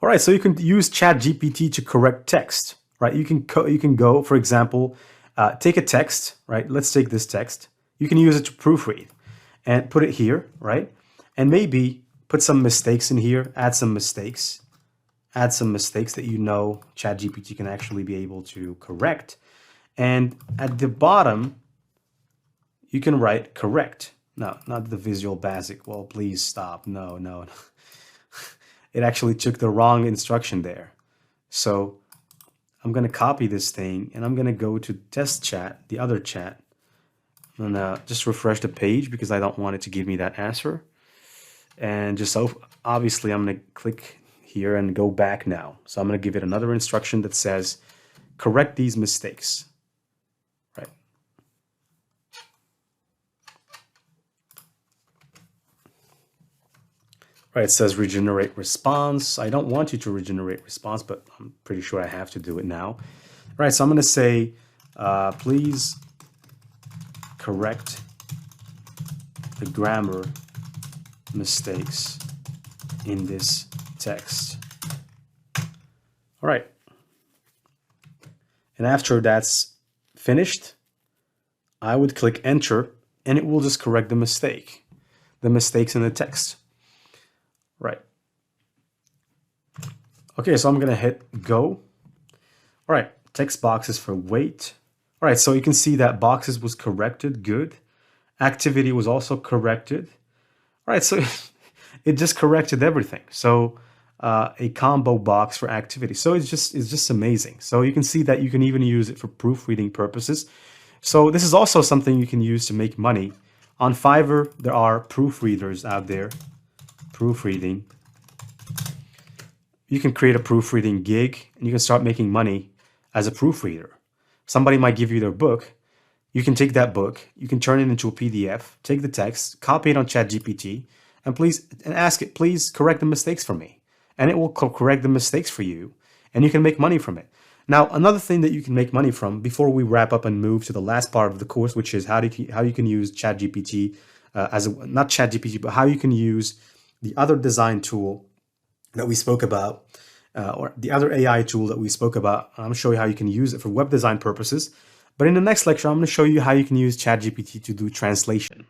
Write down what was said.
All right, so you can use ChatGPT to correct text, right? You can go, for example, take a text, right? Let's take this text. You can use it to proofread and put it here, right? And maybe put some mistakes in here, add some mistakes that you know ChatGPT can actually be able to correct. And at the bottom, you can write correct. No, not the Visual Basic. Well, please stop. No. It actually took the wrong instruction there. So I'm going to copy this thing and I'm going to go to test chat, the other chat. I'm going to just refresh the page because I don't want it to give me that answer. And just so obviously I'm going to click here and go back now. So I'm going to give it another instruction that says correct these mistakes. Right. Right, it says regenerate response. I don't want you to regenerate response, but I'm pretty sure I have to do it now. Right, so I'm going to say, please correct the grammar mistakes in this text. All right. And after that's finished, I would click enter and it will just correct the mistakes in the text. Right. Okay, so I'm going to hit go. All right, text boxes for weight. All right, so you can see that boxes was corrected. Good. Activity was also corrected. All right, so it just corrected everything. So a combo box for activity. So it's just amazing. So you can see that you can even use it for proofreading purposes. So this is also something you can use to make money. On Fiverr, there are proofreaders out there. Proofreading. You can create a proofreading gig and you can start making money as a proofreader. Somebody might give you their book. You can take that book, you can turn it into a PDF, take the text, copy it on ChatGPT, and ask it, please correct the mistakes for me. And it will correct the mistakes for you, and you can make money from it. Now, another thing that you can make money from before we wrap up and move to the last part of the course, which is how you can use ChatGPT not ChatGPT, but how you can use the other design tool that we spoke about, or the other AI tool that we spoke about. I'm going to show you how you can use it for web design purposes. But in the next lecture, I'm going to show you how you can use ChatGPT to do translation.